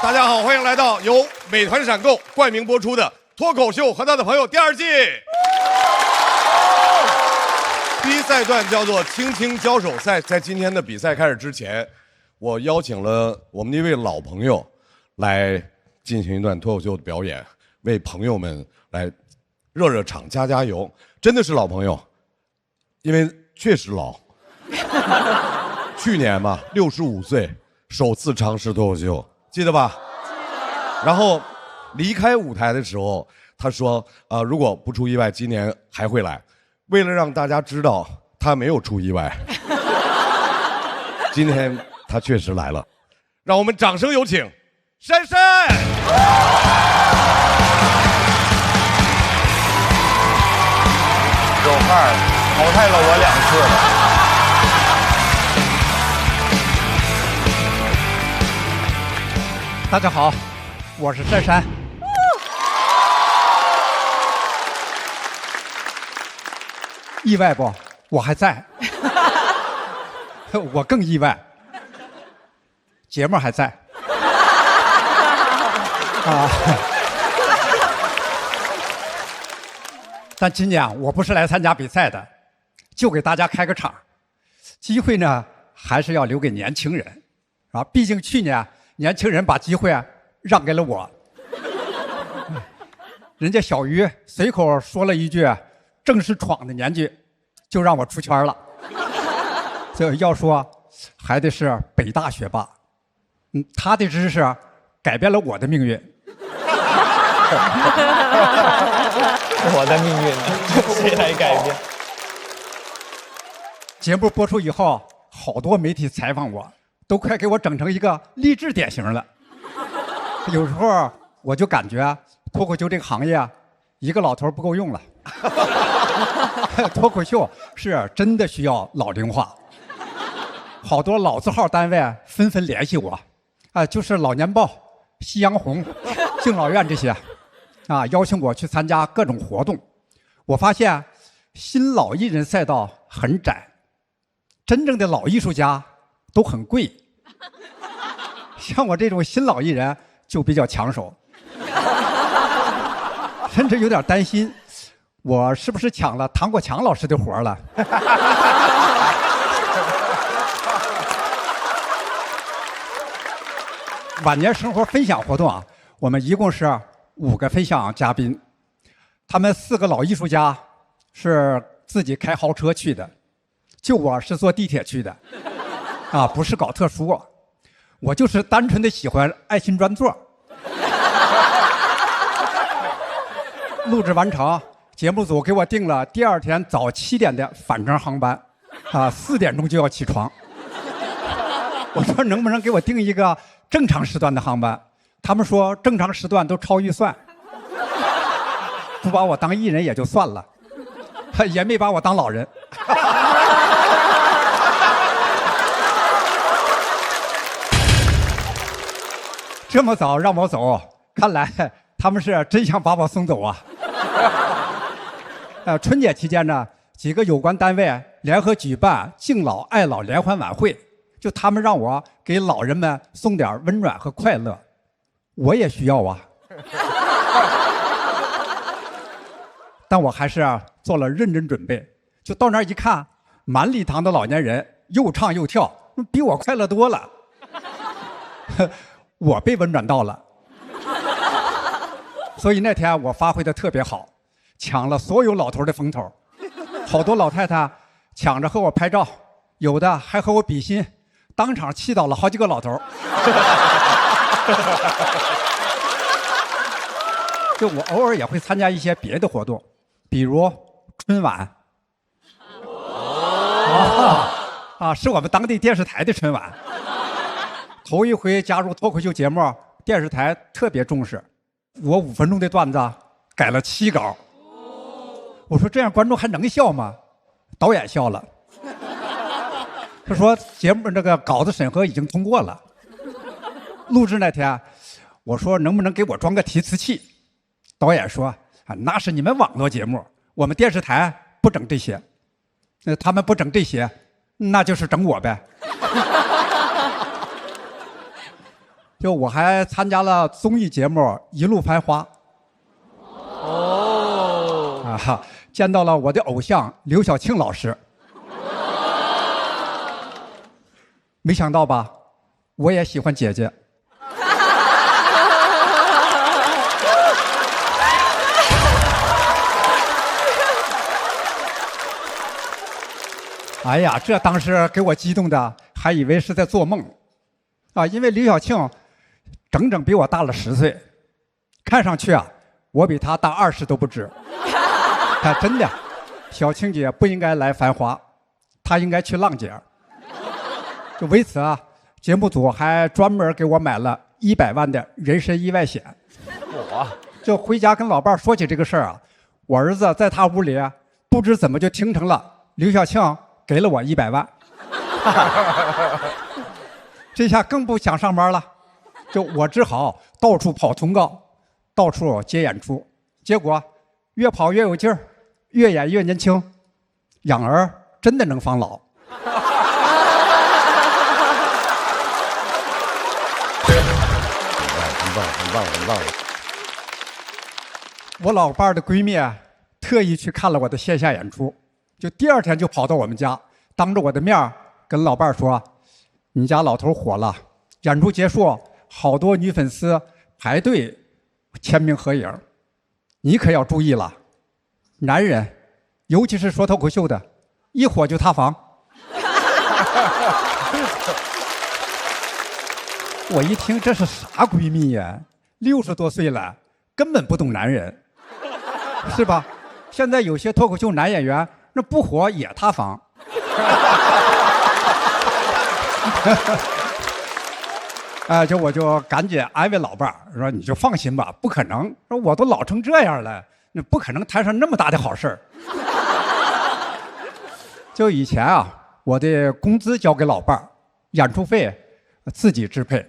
大家好，欢迎来到由美团闪购冠名播出的《脱口秀和他的朋友》第2季。第一赛段叫做轻轻交手赛，在今天的比赛开始之前，我邀请了我们的一位老朋友来进行一段脱口秀的表演，为朋友们来热热场、加加油。真的是老朋友，因为确实老。去年嘛，65岁，首次尝试脱口秀，记得吧？记得。然后离开舞台的时候，他说：“如果不出意外，今年还会来。”为了让大家知道他没有出意外，今天他确实来了。让我们掌声有请珊珊。有范儿，淘汰了我2次了。大家好，我是珊珊。意外不？我还在。我更意外，节目还在。但今年我不是来参加比赛的，就给大家开个场。机会呢，还是要留给年轻人，啊，毕竟去年年轻人把机会让给了我。人家小鱼随口说了一句“正是闯的年纪”，就让我出圈了。这要说还得是北大学霸，他的知识改变了我的命运。我的命运谁来改变？节目播出以后，好多媒体采访我，都快给我整成一个励志典型了。有时候我就感觉脱口秀这个行业，一个老头不够用了。脱口秀是真的需要老龄化，好多老字号单位纷纷联系我，就是老年报、夕阳红、敬老院这些，邀请我去参加各种活动。我发现新老艺人赛道很窄，真正的老艺术家都很贵，像我这种新老艺人就比较抢手，甚至有点担心，我是不是抢了唐国强老师的活了？晚年生活分享活动我们一共是5个分享嘉宾，他们4个老艺术家是自己开豪车去的，就我是坐地铁去的，不是搞特殊，我就是单纯的喜欢爱心专座。录制完成，节目组给我订了第2天早7点的返程航班，4点钟就要起床。我说能不能给我订一个正常时段的航班？他们说正常时段都超预算，不把我当艺人也就算了，也没把我当老人。这么早让我走，看来他们是真想把我送走啊。春节期间呢，几个有关单位联合举办敬老爱老联欢晚会，就他们让我给老人们送点温暖和快乐，我也需要啊。但我还是做了认真准备，就到那儿一看，满礼堂的老年人又唱又跳，比我快乐多了。我被温暖到了，所以那天我发挥的特别好，抢了所有老头的风头，好多老太太抢着和我拍照，有的还和我比心，当场气倒了好几个老头。就我偶尔也会参加一些别的活动，比如春晚，是我们当地电视台的春晚。头一回加入脱口秀节目，电视台特别重视，我5分钟的段子改了7稿。我说这样观众还能笑吗？导演笑了，他说节目这个稿子审核已经通过了。录制那天，我说能不能给我装个提词器？导演说那是你们网络节目，我们电视台不整这些。他们不整这些，那就是整我呗。就我还参加了综艺节目《一路繁华》。哦，啊，见到了我的偶像刘晓庆老师。没想到吧，我也喜欢姐姐。哎呀，这当时给我激动的，还以为是在做梦，啊，因为刘晓庆整整比我大了10岁，看上去啊，我比她大20都不止。啊，真的，小庆姐不应该来繁华，她应该去浪姐。就为此啊，节目组还专门给我买了100万的人身意外险。我就回家跟老伴儿说起这个事儿啊，我儿子在他屋里不知怎么就听成了刘晓庆给了我100万。这下更不想上班了，就我只好到处跑通告，到处接演出，结果越跑越有劲儿，越演越年轻，养儿真的能防老。很棒，很棒，很棒。我老伴儿的闺蜜特意去看了我的线下演出，就第2天就跑到我们家，当着我的面跟老伴儿说：“你家老头火了，演出结束，好多女粉丝排队签名合影，你可要注意了。男人，尤其是说脱口秀的，一火就塌房。”我一听这是啥闺蜜呀？60多岁了，根本不懂男人，是吧？现在有些脱口秀男演员，那不火也塌房。就我就赶紧安慰老伴儿说：“你就放心吧，不可能。说我都老成这样了，那不可能摊上那么大的好事儿。”就以前啊，我的工资交给老伴儿，演出费自己支配。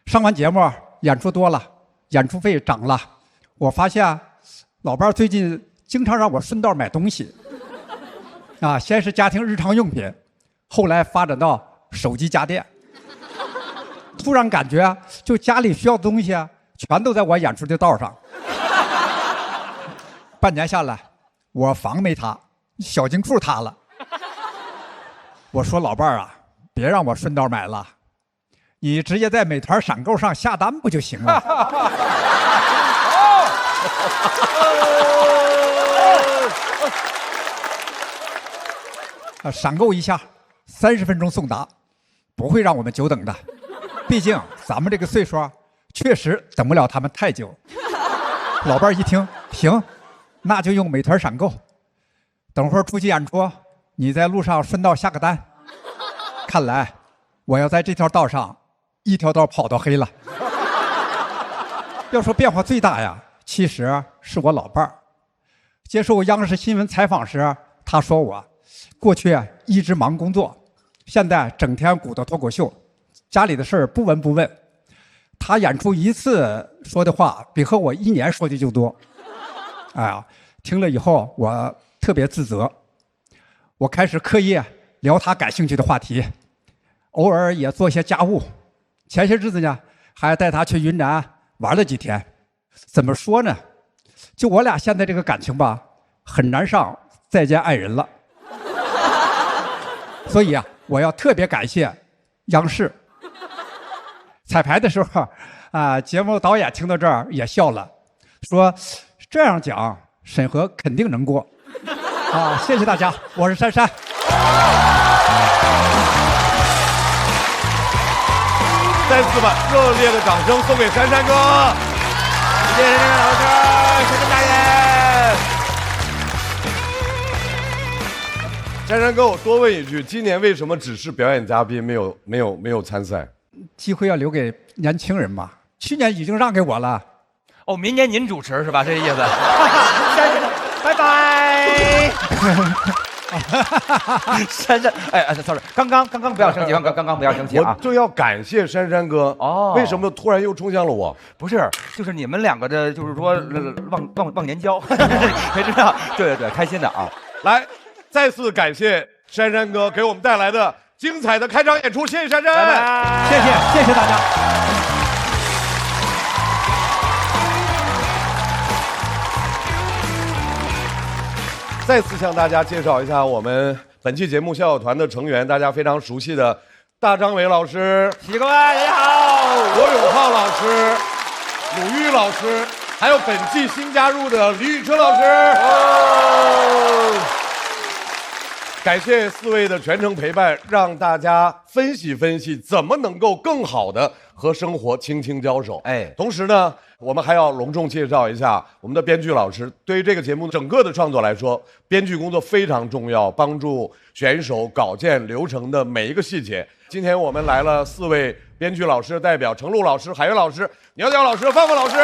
上完节目，演出多了，演出费涨了。我发现，老伴儿最近经常让我顺道买东西。啊，先是家庭日常用品，后来发展到手机家电。突然感觉，就家里需要的东西全都在我演出的道上。半年下来，我房没塌，小金库塌了。我说老伴儿啊，别让我顺道买了。你直接在美团闪购上下单不就行了？闪购一下，30分钟送达，不会让我们久等的。毕竟咱们这个岁数，确实等不了他们太久。老伴儿一听，行，那就用美团闪购。等会儿出去演出，你在路上顺道下个单。看来我要在这条道上一条道跑到黑了。要说变化最大呀，其实是我老伴儿。接受央视新闻采访时，他说我过去一直忙工作，现在整天鼓捣脱口秀，家里的事儿不闻不问。他演出一次说的话比和我1年说的就多。哎呀，听了以后我特别自责，我开始刻意聊他感兴趣的话题，偶尔也做些家务。前些日子呢，还带他去云南玩了几天。怎么说呢？就我俩现在这个感情吧，很难上再见爱人了。所以啊，我要特别感谢央视。彩排的时候节目导演听到这儿也笑了，说这样讲审核肯定能过。谢谢大家，我是珊珊。再次把热烈的掌声送给珊珊哥。谢谢珊珊老师，珊珊大爷。珊珊哥，我多问一句，今年为什么只是表演嘉宾，没有参赛？机会要留给年轻人嘛。去年已经让给我了。哦，明年您主持是吧？这意思。拜拜。珊珊，sorry， 刚刚不要生气，刚刚不要生气啊！我就要感谢珊珊哥哦。为什么突然又冲向了我？不是，就是你们两个的，就是说忘年交，谁知道？对，开心的啊！来，再次感谢珊珊哥给我们带来的精彩的开场演出，谢谢珊珊，谢谢大家。再次向大家介绍一下我们本期节目校友团的成员，大家非常熟悉的大张伟老师、喜各位你好，罗永浩老师、鲁豫老师，还有本季新加入的李宇春老师。感谢4位的全程陪伴，让大家分析分析怎么能够更好的和生活轻轻交手。同时呢，我们还要隆重介绍一下我们的编剧老师。对于这个节目整个的创作来说，编剧工作非常重要，帮助选手稿件流程的每一个细节。今天我们来了4位编剧老师的代表：程璐老师、海源老师、苗条老师、范范老师，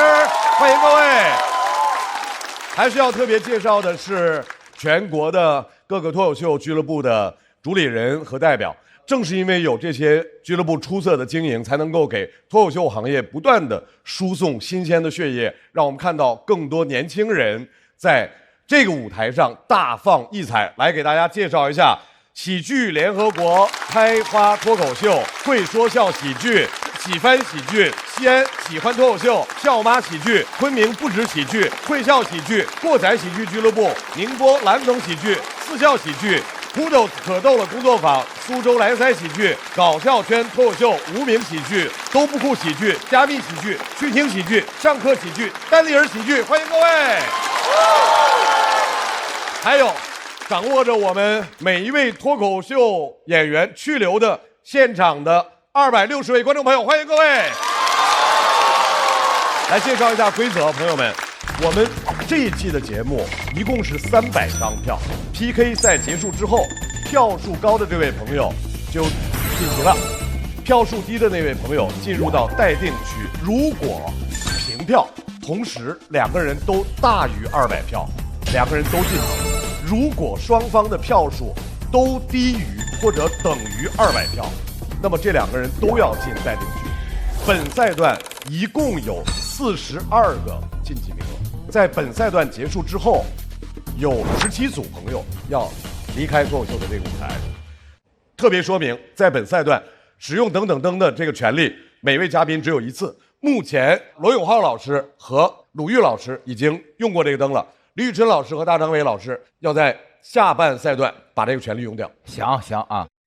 欢迎各位。还需要特别介绍的是全国的各个脱口秀俱乐部的主理人和代表。正是因为有这些俱乐部出色的经营，才能够给脱口秀行业不断的输送新鲜的血液，让我们看到更多年轻人在这个舞台上大放异彩。来给大家介绍一下喜剧联合国、开花脱口秀、会说笑喜剧、喜翻喜剧、西安喜欢脱口秀、笑妈喜剧、昆明不止喜剧、会笑喜剧、过载喜剧俱乐部、宁波蓝总喜剧、四笑喜剧、哭豆可逗了工作坊、苏州莱塞喜剧、搞笑圈脱口秀、无名喜剧、都不酷喜剧、加密喜剧、去听喜剧、上课喜剧、单立人喜剧，欢迎各位。还有掌握着我们每一位脱口秀演员去留的现场的260位观众朋友，欢迎各位。来介绍一下规则，朋友们，我们这一季的节目一共是300张票 ，PK 赛结束之后，票数高的这位朋友就晋级了，票数低的那位朋友进入到待定区。如果平票，同时2个人都大于200票，2个人都晋级。如果双方的票数都低于或者等于200票，那么这2个人都要进待定区。本赛段一共有42个晋级名额，在本赛段结束之后，有17组朋友要离开脱口秀的这个舞台。特别说明，在本赛段使用等等灯的这个权利，每位嘉宾只有1次。目前罗永浩老师和鲁豫老师已经用过这个灯了，李宇春老师和大张伟老师要在下半赛段把这个权利用掉。行啊。